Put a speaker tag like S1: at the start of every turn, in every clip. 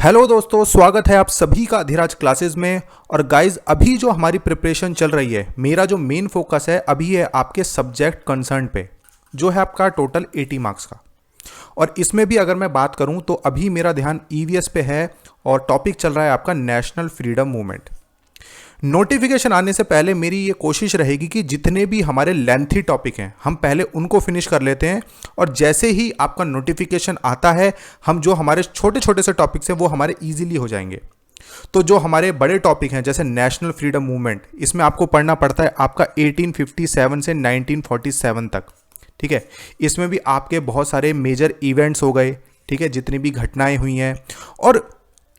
S1: Hello दोस्तों, स्वागत है आप सभी का अधिराज क्लासेस में। और गाइज, अभी जो हमारी प्रिपरेशन चल रही है, मेरा जो मेन फोकस है अभी है आपके सब्जेक्ट कंसर्न पे, जो है आपका टोटल 80 मार्क्स का। और इसमें भी अगर मैं बात करूं तो अभी मेरा ध्यान ईवीएस पे है और टॉपिक चल रहा है आपका नेशनल फ्रीडम मूवमेंट। नोटिफिकेशन आने से पहले मेरी ये कोशिश रहेगी कि जितने भी हमारे लेंथी टॉपिक हैं हम पहले उनको फिनिश कर लेते हैं, और जैसे ही आपका नोटिफिकेशन आता है हम जो हमारे छोटे छोटे से टॉपिक्स हैं वो हमारे इजीली हो जाएंगे। तो जो हमारे बड़े टॉपिक हैं जैसे नेशनल फ्रीडम मूवमेंट, इसमें आपको पढ़ना पड़ता है आपका 1857 से 1947 तक। ठीक है, इसमें भी आपके बहुत सारे मेजर इवेंट्स हो गए, ठीक है, जितनी भी घटनाएं हुई हैं। और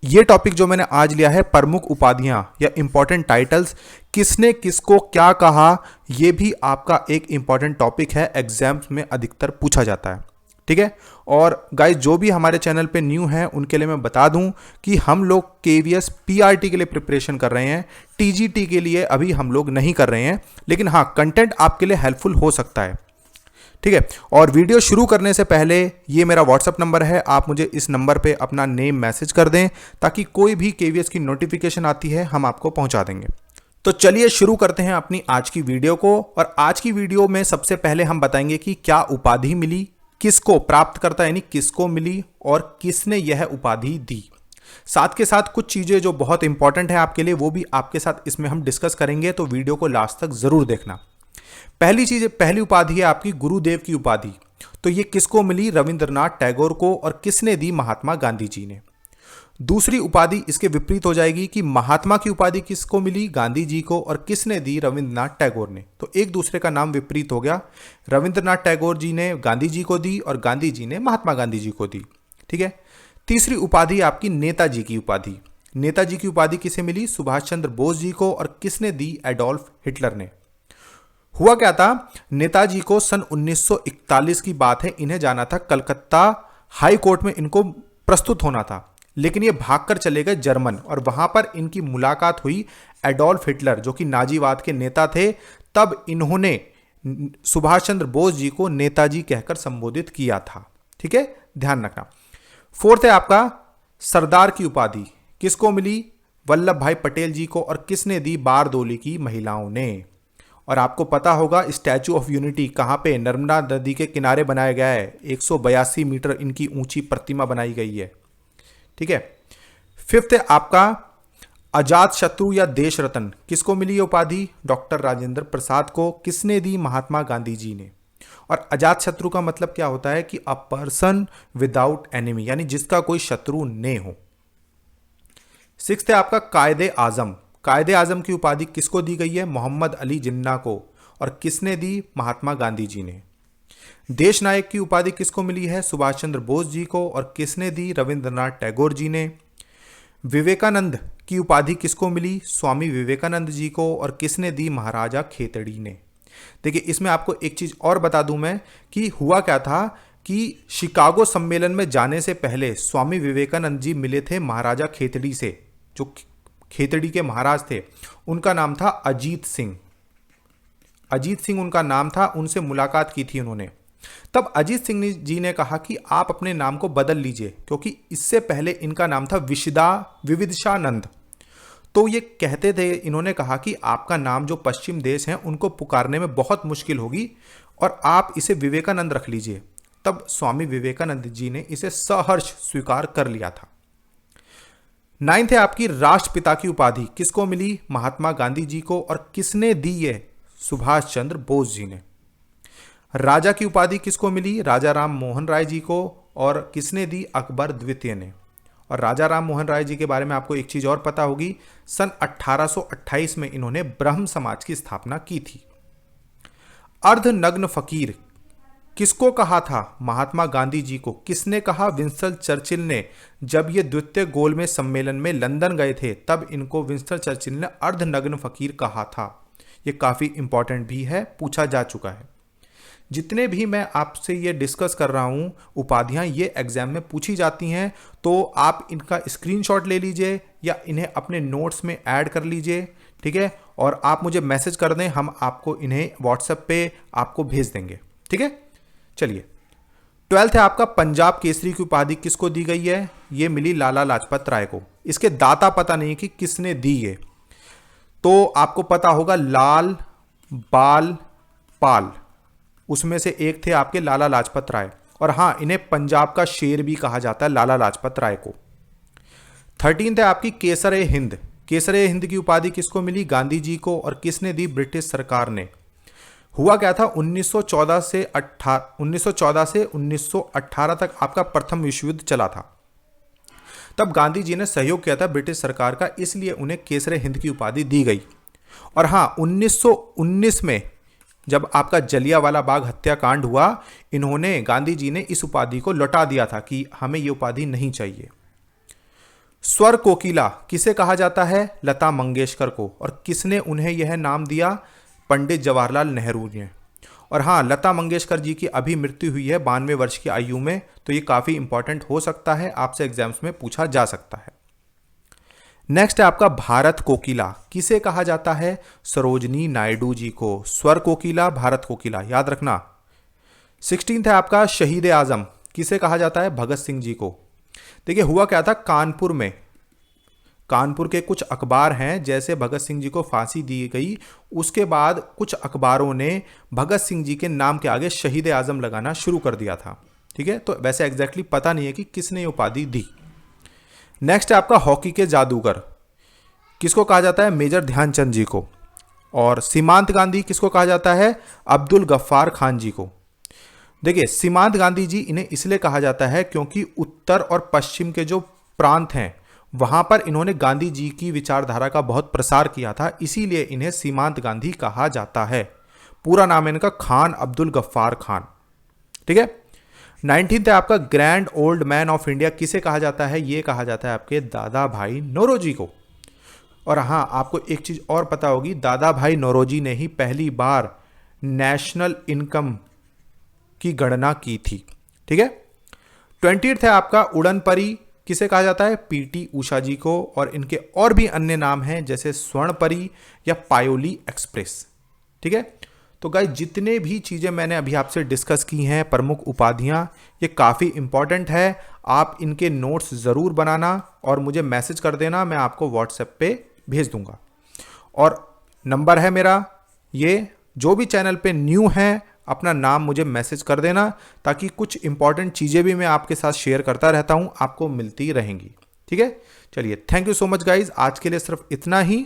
S1: ये टॉपिक जो मैंने आज लिया है, प्रमुख उपाधियां या इंपॉर्टेंट टाइटल्स, किसने किसको क्या कहा, ये भी आपका एक इंपॉर्टेंट टॉपिक है, एग्जाम्स में अधिकतर पूछा जाता है। ठीक है, और गाइस जो भी हमारे चैनल पे न्यू हैं उनके लिए मैं बता दूं कि हम लोग केवीएस पीआरटी के लिए प्रिपरेशन कर रहे हैं, टीजीटी के लिए अभी हम लोग नहीं कर रहे हैं, लेकिन हाँ, कंटेंट आपके लिए हेल्पफुल हो सकता है। ठीक है, और वीडियो शुरू करने से पहले ये मेरा व्हाट्सअप नंबर है, आप मुझे इस नंबर पे अपना नेम मैसेज कर दें ताकि कोई भी केवीएस की नोटिफिकेशन आती है हम आपको पहुंचा देंगे। तो चलिए शुरू करते हैं अपनी आज की वीडियो को। और आज की वीडियो में सबसे पहले हम बताएंगे कि क्या उपाधि मिली, किसको प्राप्त करता यानी किसको मिली, और किसने यह उपाधि दी। साथ के साथ कुछ चीजें जो बहुत इंपॉर्टेंट है आपके लिए वो भी आपके साथ इसमें हम डिस्कस करेंगे, तो वीडियो को लास्ट तक जरूर देखना। पहली उपाधि है आपकी गुरुदेव की उपाधि। तो ये किसको मिली? रविंद्रनाथ टैगोर को। और किसने दी? महात्मा गांधी जी ने। दूसरी उपाधि इसके विपरीत हो जाएगी कि महात्मा की उपाधि किसको मिली? गांधी जी को। और किसने दी? रविंद्रनाथ टैगोर ने। तो एक दूसरे का नाम विपरीत हो गया, रविंद्रनाथ टैगोर जी ने गांधी जी को दी और गांधी जी ने महात्मा गांधी जी को दी। ठीक है, तीसरी उपाधि आपकी नेताजी की उपाधि। नेताजी की उपाधि किसे मिली? सुभाष चंद्र बोस जी को। और किसने दी? एडोल्फ हिटलर ने। हुआ क्या था, नेताजी को सन 1941 की बात है, इन्हें जाना था कलकत्ता हाई कोर्ट में, इनको प्रस्तुत होना था, लेकिन ये भागकर चले गए जर्मन, और वहां पर इनकी मुलाकात हुई एडोल्फ हिटलर जो कि नाजीवाद के नेता थे। तब इन्होंने सुभाष चंद्र बोस जी को नेताजी कहकर संबोधित किया था। ठीक है, ध्यान रखना। फोर्थ है आपका सरदार की उपाधि। किसको मिली? वल्लभ भाई पटेल जी को। और किसने दी? बारदोली की महिलाओं ने। और आपको पता होगा स्टैचू ऑफ यूनिटी कहाँ पे? नर्मदा नदी के किनारे बनाया गया है। 182 मीटर इनकी ऊंची प्रतिमा बनाई गई है। ठीक है, फिफ्थ है आपका अजात शत्रु या देश रत्न। किसको मिली ये उपाधि? डॉक्टर राजेंद्र प्रसाद को। किसने दी? महात्मा गांधी जी ने। और अजात शत्रु का मतलब क्या होता है कि अ पर्सन विदाउट एनिमी, यानी जिसका कोई शत्रु न हो। सिक्स्थ है आपका कायदे आजम। कायदे आजम की उपाधि किसको दी गई है? मोहम्मद अली जिन्ना को। और किसने दी? महात्मा गांधी जी ने। देश नायक की उपाधि किसको मिली है? सुभाष चंद्र बोस जी को। और किसने दी? रविंद्रनाथ टैगोर जी ने। विवेकानंद की उपाधि किसको मिली? स्वामी विवेकानंद जी को। और किसने दी? महाराजा खेतड़ी ने। देखिए, इसमें आपको एक चीज और बता दूं मैं कि हुआ क्या था कि शिकागो सम्मेलन में जाने से पहले स्वामी विवेकानंद जी मिले थे महाराजा खेतड़ी से। जो खेतड़ी के महाराज थे उनका नाम था अजीत सिंह। अजीत सिंह उनका नाम था, उनसे मुलाकात की थी उन्होंने। तब अजीत सिंह जी ने कहा कि आप अपने नाम को बदल लीजिए, क्योंकि इससे पहले इनका नाम था विविदिशानंद। तो ये कहते थे, इन्होंने कहा कि आपका नाम जो पश्चिम देश हैं उनको पुकारने में बहुत मुश्किल होगी और आप इसे विवेकानंद रख लीजिए। तब स्वामी विवेकानंद जी ने इसे सहर्ष स्वीकार कर लिया था। नाइन्थ है आपकी राष्ट्रपिता की उपाधि। किसको मिली? महात्मा गांधी जी को। और किसने दी है? सुभाष चंद्र बोस जी ने। राजा की उपाधि किसको मिली? राजा राम मोहन राय जी को। और किसने दी? अकबर द्वितीय ने। और राजा राम मोहन राय जी के बारे में आपको एक चीज और पता होगी, सन 1828 में इन्होंने ब्रह्म समाज की स्थापना की थी। अर्धनग्न फकीर किसको कहा था? महात्मा गांधी जी को। किसने कहा? विंस्टन चर्चिल ने। जब ये द्वितीय गोलमेज सम्मेलन में लंदन गए थे तब इनको विंस्टन चर्चिल ने अर्धनग्न फकीर कहा था। ये काफी इंपॉर्टेंट भी है, पूछा जा चुका है। जितने भी मैं आपसे ये डिस्कस कर रहा हूं उपाधियां, ये एग्जाम में पूछी जाती हैं, तो आप इनका स्क्रीनशॉट ले लीजिए या इन्हें अपने नोट्स में ऐड कर लीजिए। ठीक है, और आप मुझे मैसेज कर दें, हम आपको इन्हें व्हाट्सएप पे आपको भेज देंगे। ठीक है, चलिए 12th है आपका पंजाब केसरी की उपाधि किसको दी गई है? ये मिली लाला लाजपत राय को। इसके दाता पता नहीं है कि किसने दी है, तो आपको पता होगा लाल बाल पाल, उसमें से एक थे आपके लाला लाजपत राय। और हाँ, इन्हें पंजाब का शेर भी कहा जाता है लाला लाजपत राय को। 13th है आपकी केसर ए हिंद। केसर ए हिंद की उपाधि किसको मिली? गांधी जी को। और किसने दी? ब्रिटिश सरकार ने। हुआ क्या था, 1914 से 1918 तक आपका प्रथम विश्व युद्ध चला था। तब गांधी जी ने सहयोग किया था ब्रिटिश सरकार का, इसलिए उन्हें केसर ए हिंद की उपाधि दी गई। और हाँ, 1919 में जब आपका जलियांवाला बाग हत्याकांड हुआ, इन्होंने, गांधी जी ने इस उपाधि को लौटा दिया था कि हमें ये उपाधि नहीं चाहिए। स्वर कोकिला किसे कहा जाता है? लता मंगेशकर को। और किसने उन्हें यह नाम दिया? पंडित जवाहरलाल नेहरू ने। और हाँ, लता मंगेशकर जी की अभी मृत्यु हुई है 92 वर्ष की आयु में, तो ये काफ़ी इंपॉर्टेंट हो सकता है, आपसे एग्जाम्स में पूछा जा सकता है। नेक्स्ट है आपका भारत कोकिला। किसे कहा जाता है? सरोजनी नायडू जी को। स्वर कोकिला, भारत कोकिला, याद रखना। 16th है आपका शहीद ए आजम। किसे कहा जाता है? भगत सिंह जी को। देखिए, हुआ क्या था, कानपुर में, कानपुर के कुछ अखबार हैं, जैसे भगत सिंह जी को फांसी दी गई, उसके बाद कुछ अखबारों ने भगत सिंह जी के नाम के आगे शहीद ए आजम लगाना शुरू कर दिया था। ठीक है, तो वैसे एग्जैक्टली पता नहीं है कि किसने ये उपाधि दी। नेक्स्ट है आपका हॉकी के जादूगर। किसको कहा जाता है? मेजर ध्यानचंद जी को। और सीमांत गांधी किसको कहा जाता है? अब्दुल गफ्फार खान जी को। देखिए, सीमांत गांधी जी इन्हें इसलिए कहा जाता है क्योंकि उत्तर और पश्चिम के जो प्रांत हैं वहां पर इन्होंने गांधी जी की विचारधारा का बहुत प्रसार किया था, इसीलिए इन्हें सीमांत गांधी कहा जाता है। पूरा नाम है इनका खान अब्दुल गफ्फार खान। ठीक है। 19th है आपका grand old man of India. किसे कहा जाता है? ये कहा जाता है आपके दादा भाई नौरोजी को। और हाँ, आपको एक चीज और पता होगी, दादा भाई नौरोजी ने ही पहली बार नेशनल इनकम की गणना की थी। ठीक है। 20th है आपका उड़न परी। किसे कहा जाता है? पीटी उषा जी को। और इनके और भी अन्य नाम हैं, जैसे स्वर्ण परी या पायोली एक्सप्रेस। ठीक है। तो गाइस, जितने भी चीज़ें मैंने अभी आपसे डिस्कस की हैं, प्रमुख उपाधियां, ये काफ़ी इंपॉर्टेंट है। आप इनके नोट्स ज़रूर बनाना और मुझे मैसेज कर देना, मैं आपको व्हाट्सएप पे भेज दूंगा। और नंबर है मेरा ये, जो भी चैनल पे न्यू है अपना नाम मुझे मैसेज कर देना, ताकि कुछ इंपॉर्टेंट चीज़ें भी मैं आपके साथ शेयर करता रहता हूँ, आपको मिलती रहेंगी। ठीक है। चलिए, thank you so much guys, आज के लिए सिर्फ इतना ही।